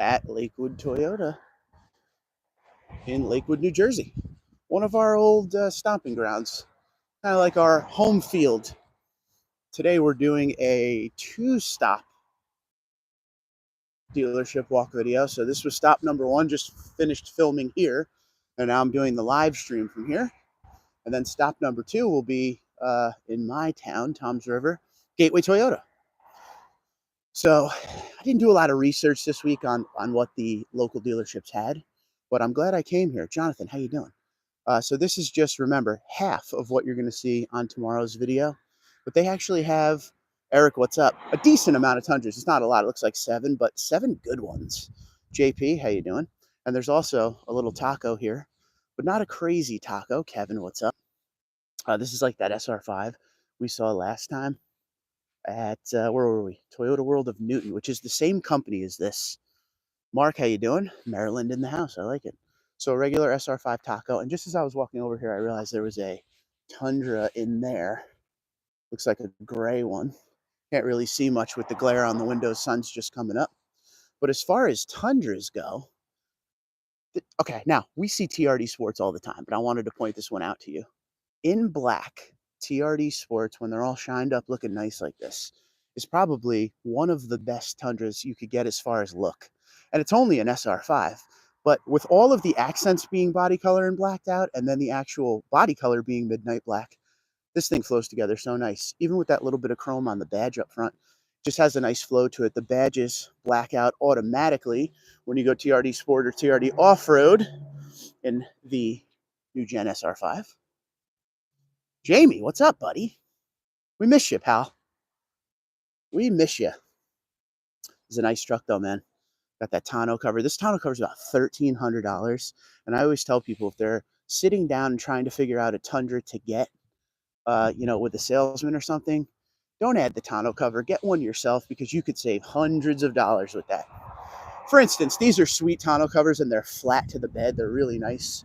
at Lakewood Toyota in Lakewood, New Jersey. One of our old stomping grounds, kind of like our home field. Today we're doing a two-stop dealership walk video. So this was stop number one, just finished filming here. And now I'm doing the live stream from here. And then stop number two will be in my town, Toms River, Gateway Toyota. So I didn't do a lot of research this week on what the local dealerships had, but I'm glad I came here. Jonathan, how you doing? So this is just, remember, half of what you're going to see on tomorrow's video. But they actually have, Eric, what's up? A decent amount of Tundras. It's not a lot. It looks like 7, but 7 good ones. JP, how you doing? And there's also a little taco here, but not a crazy taco. Kevin, what's up? This is like that SR5 we saw last time at, where were we? Toyota World of Newton, which is the same company as this. Mark, how you doing? Maryland in the house. I like it. So a regular SR5 taco. And just as I was walking over here, I realized there was a Tundra in there. Looks like a gray one. Can't really see much with the glare on the windows. Sun's just coming up. But as far as Tundras go, okay, now we see TRD Sports all the time, but I wanted to point this one out to you. In black, TRD Sports, when they're all shined up looking nice like this, is probably one of the best Tundras you could get as far as look. And it's only an SR5. But with all of the accents being body color and blacked out, and then the actual body color being midnight black, this thing flows together so nice. Even with that little bit of chrome on the badge up front, just has a nice flow to it. The badges black out automatically when you go TRD Sport or TRD Off-Road in the new Gen SR5. Jamie, what's up, buddy? We miss you, pal. We miss you. It's a nice truck, though, man. Got that tonneau cover. This tonneau cover is about $1,300. And I always tell people if they're sitting down and trying to figure out a Tundra to get, with a salesman or something, don't add the tonneau cover. Get one yourself because you could save hundreds of dollars with that. For instance, these are sweet tonneau covers and they're flat to the bed. They're really nice.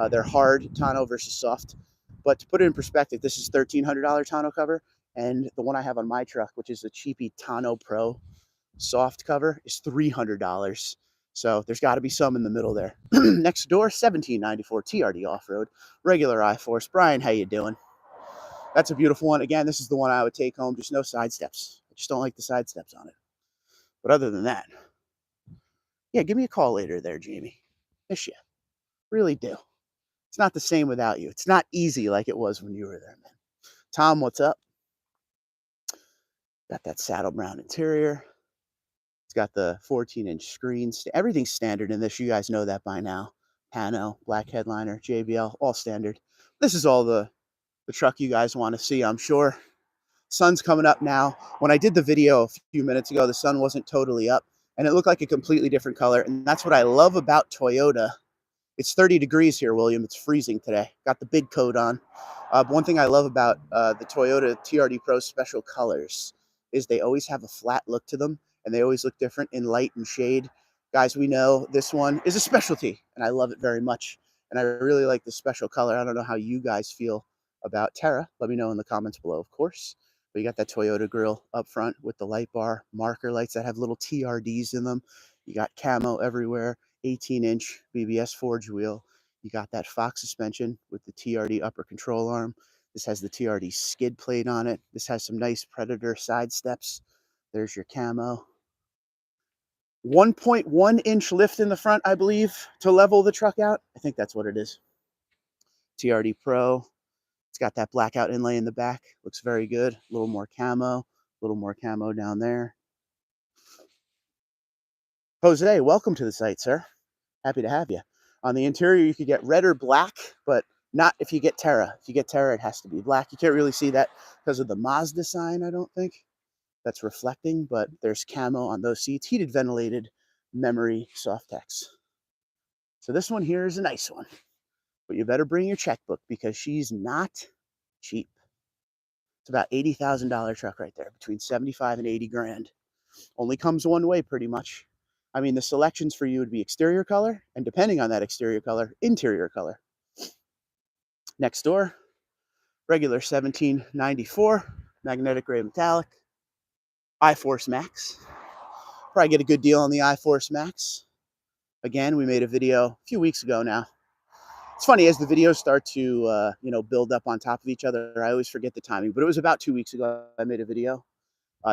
They're hard tonneau versus soft. But to put it in perspective, this is $1,300 tonneau cover. And the one I have on my truck, which is the cheapy TRD Pro soft cover, is $300. So there's got to be some in the middle there. Next door, $1,794 TRD Off-Road, regular iForce. Brian, how you doing? That's a beautiful one. Again, this is the one I would take home. Just no side steps. I just don't like the side steps on it. But other than that, yeah, give me a call later there, Jamie. Miss you. Really do. It's not the same without you. It's not easy like it was when you were there, man. Tom, what's up? Got that saddle brown interior. It's got the 14-inch screens. Everything's standard in this. You guys know that by now. Pano, black headliner, JBL, all standard. This is all the truck you guys want to see, I'm sure. Sun's coming up now. When I did the video a few minutes ago, the sun wasn't totally up, and it looked like a completely different color. And that's what I love about Toyota. It's 30 degrees here, William. It's freezing today. Got the big coat on. One thing I love about the Toyota TRD Pro special colors is they always have a flat look to them, and they always look different in light and shade. Guys, we know this one is a specialty, and I love it very much. And I really like this special color. I don't know how you guys feel about Terra. Let me know in the comments below, of course. But you got that Toyota grill up front with the light bar, marker lights that have little TRDs in them. You got camo everywhere, 18-inch BBS forge wheel. You got that Fox suspension with the TRD upper control arm. This has the TRD skid plate on it. This has some nice Predator side steps. There's your camo. 1.1-inch lift in the front, I believe, to level the truck out. I think that's what it is. TRD Pro. It's got that blackout inlay in the back. Looks very good. A little more camo. A little more camo down there. Jose, welcome to the site, sir. Happy to have you. On the interior, you could get red or black, but not if you get Terra. If you get Terra, it has to be black. You can't really see that because of the Mazda sign, I don't think. That's reflecting, but there's camo on those seats. Heated, ventilated, memory, Softex. So this one here is a nice one. But you better bring your checkbook because she's not cheap. It's about $80,000 truck right there, between 75 and 80 grand. Only comes one way pretty much. I mean, the selections for you would be exterior color, and depending on that exterior color, interior color. Next door, regular 1794, magnetic gray metallic, iForce Max. Probably get a good deal on the iForce Max. Again, we made a video a few weeks ago now. It's funny, as the videos start to build up on top of each other, I always forget the timing, but it was about 2 weeks ago I made a video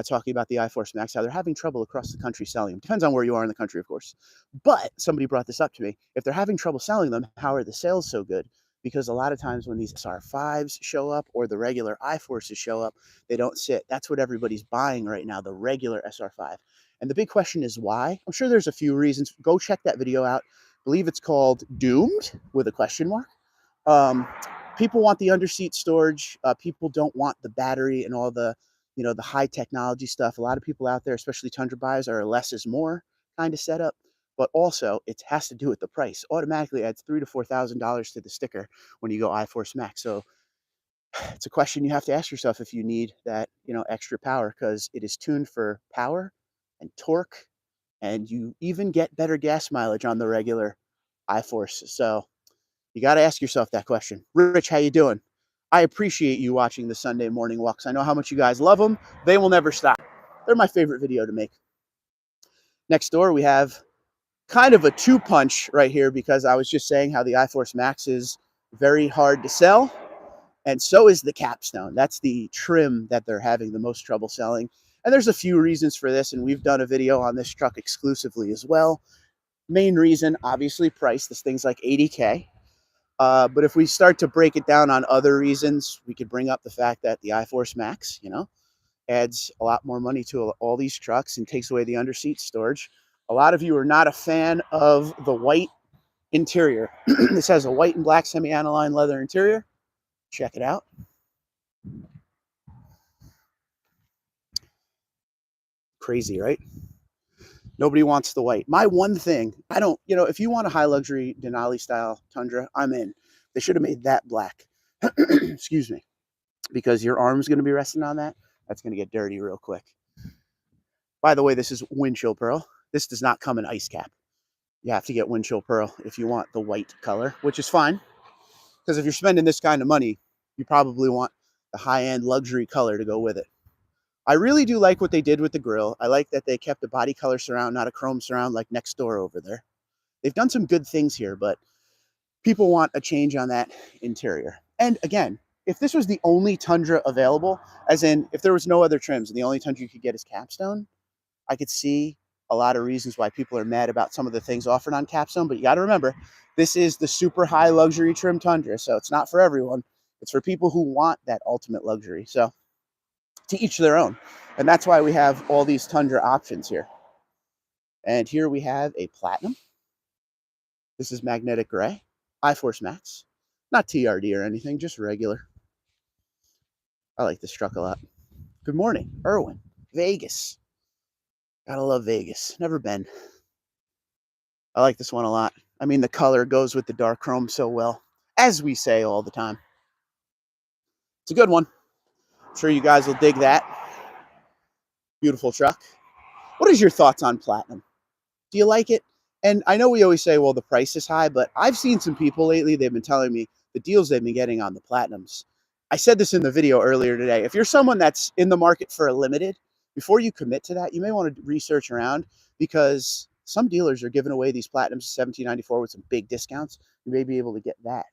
talking about the iForce Max, how they're having trouble across the country selling them. Depends on where you are in the country, of course. But somebody brought this up to me. If they're having trouble selling them, how are the sales so good? Because a lot of times when these SR5s show up or the regular iForces show up, they don't sit. That's what everybody's buying right now, the regular SR5. And the big question is why? I'm sure there's a few reasons. Go check that video out. I believe it's called Doomed with a question mark. People want the underseat storage. People don't want the battery and all the the high technology stuff. A lot of people out there, especially Tundra buyers, are less is more kind of setup. But also, it has to do with the price. Automatically adds $3,000 to $4,000 to the sticker when you go iForce Max. So it's a question you have to ask yourself if you need that extra power, because it is tuned for power and torque, and you even get better gas mileage on the regular iForce. So you got to ask yourself that question. Rich, how you doing? I appreciate you watching the Sunday morning walks. I know how much you guys love them. They will never stop. They're my favorite video to make. Next door, we have kind of a two-punch right here, because I was just saying how the iForce Max is very hard to sell, and so is the Capstone. That's the trim that they're having the most trouble selling. And there's a few reasons for this, and we've done a video on this truck exclusively as well. Main reason, obviously, price. This thing's like $80K. But if we start to break it down on other reasons, we could bring up the fact that the iForce Max, adds a lot more money to all these trucks and takes away the underseat storage. A lot of you are not a fan of the white interior. This has a white and black semi-aniline leather interior. Check it out. Crazy, right? Nobody wants the white. My one thing, I don't, if you want a high luxury Denali style Tundra, I'm in. They should have made that black. Excuse me. Because your arm's going to be resting on that. That's going to get dirty real quick. By the way, this is windshield pearl. This does not come in ice cap. You have to get windshield pearl if you want the white color, which is fine. Because if you're spending this kind of money, you probably want the high-end luxury color to go with it. I really do like what they did with the grille. I like that they kept a body color surround, not a chrome surround like next door over there. They've done some good things here, but people want a change on that interior. And again, if this was the only Tundra available, as in if there was no other trims and the only Tundra you could get is Capstone, I could see a lot of reasons why people are mad about some of the things offered on Capstone. But you got to remember, this is the super high luxury trim Tundra, so it's not for everyone. It's for people who want that ultimate luxury. So to each their own. And that's why we have all these Tundra options here. And here we have a platinum. This is magnetic gray, iForce Max. Not TRD or anything, just regular. I like this truck a lot. Good morning, Irwin. Vegas. Gotta love Vegas. Never been. I like this one a lot. I mean, the color goes with the dark chrome so well, as we say all the time. It's a good one. I'm sure you guys will dig that. Beautiful truck. What is your thoughts on platinum? Do you like it? And I know we always say, well, the price is high, but I've seen some people lately, they've been telling me the deals they've been getting on the platinums. I said this in the video earlier today. If you're someone that's in the market for a limited, before you commit to that, you may want to research around, because some dealers are giving away these platinums $1,794 with some big discounts. You may be able to get that.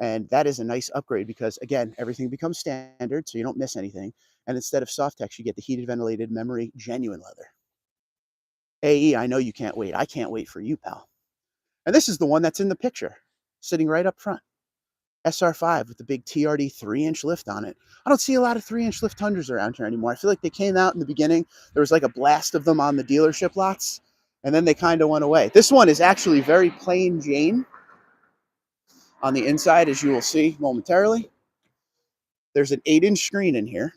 And that is a nice upgrade because, again, everything becomes standard, so you don't miss anything. And instead of Softex, you get the heated ventilated memory genuine leather. AE, I know you can't wait. I can't wait for you, pal. And this is the one that's in the picture, sitting right up front. SR5 with the big TRD 3-inch lift on it. I don't see a lot of 3-inch lift Tundras around here anymore. I feel like they came out in the beginning. There was like a blast of them on the dealership lots, and then they kind of went away. This one is actually very plain Jane on the inside, as you will see momentarily. There's an 8-inch screen in here.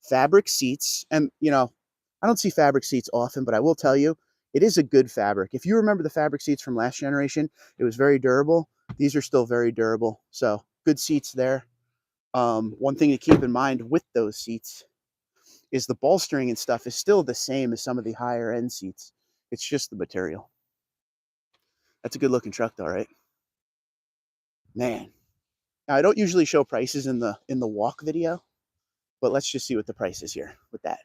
Fabric seats. And, I don't see fabric seats often, but I will tell you, it is a good fabric. If you remember the fabric seats from last generation, it was very durable. These are still very durable. So good seats there. One thing to keep in mind with those seats is the bolstering and stuff is still the same as some of the higher end seats. It's just the material. That's a good looking truck though, right? Man. Now I don't usually show prices in the walk video, but let's just see what the price is here with that.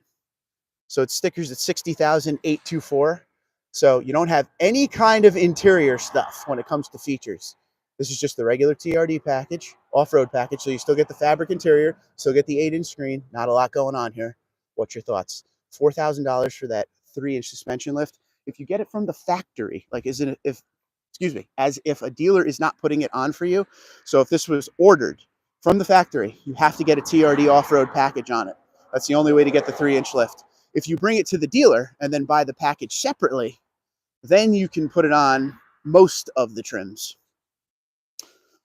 So it's stickers at 60,824. So you don't have any kind of interior stuff when it comes to features. This is just the regular TRD package, off-road package. So you still get the fabric interior, still get the 8-inch screen. Not a lot going on here. What's your thoughts? $4,000 for that 3-inch suspension lift. If you get it from the factory, like as if a dealer is not putting it on for you. So if this was ordered from the factory, you have to get a TRD off-road package on it. That's the only way to get the 3-inch lift. If you bring it to the dealer and then buy the package separately, then you can put it on most of the trims.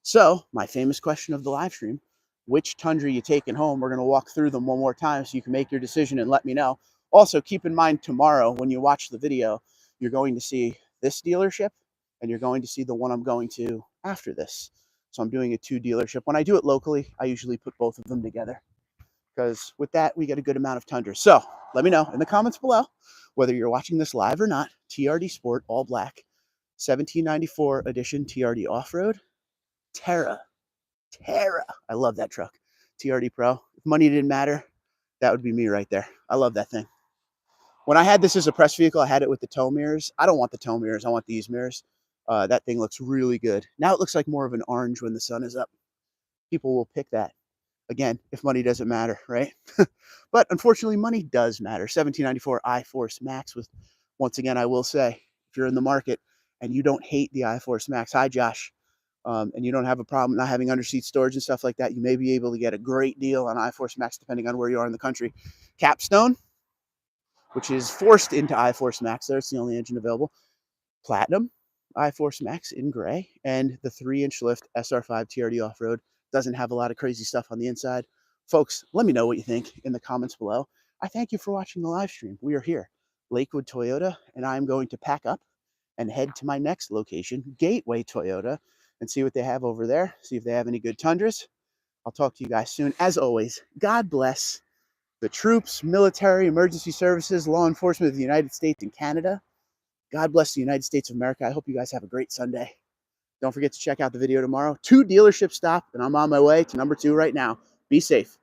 So my famous question of the live stream, which Tundra you taking home? We're going to walk through them one more time so you can make your decision and let me know. Also, keep in mind tomorrow when you watch the video, you're going to see this dealership and you're going to see the one I'm going to after this. So I'm doing a 2 dealership. When I do it locally, I usually put both of them together, because with that, we get a good amount of Tundra. So let me know in the comments below whether you're watching this live or not. TRD Sport, all black, 1794 edition TRD off-road. Terra. I love that truck. TRD Pro. If money didn't matter, that would be me right there. I love that thing. When I had this as a press vehicle, I had it with the tow mirrors. I don't want the tow mirrors. I want these mirrors. That thing looks really good. Now it looks like more of an orange when the sun is up. People will pick that. Again, if money doesn't matter, right? But unfortunately, money does matter. 1794 iForce Max with, once again, I will say, if you're in the market and you don't hate the iForce Max, hi Josh, and you don't have a problem not having underseat storage and stuff like that, you may be able to get a great deal on iForce Max depending on where you are in the country. Capstone, which is forced into iForce Max there, it's the only engine available. Platinum, iForce Max in gray, and the 3-inch lift SR5 TRD off-road. Doesn't have a lot of crazy stuff on the inside. Folks, let me know what you think in the comments below. I thank you for watching the live stream. We are here, Lakewood Toyota, and I'm going to pack up and head to my next location, Gateway Toyota, and see what they have over there, see if they have any good Tundras. I'll talk to you guys soon. As always, God bless the troops, military, emergency services, law enforcement of the United States and Canada. God bless the United States of America. I hope you guys have a great Sunday. Don't forget to check out the video tomorrow. 2 dealership stop, and I'm on my way to number 2 right now. Be safe.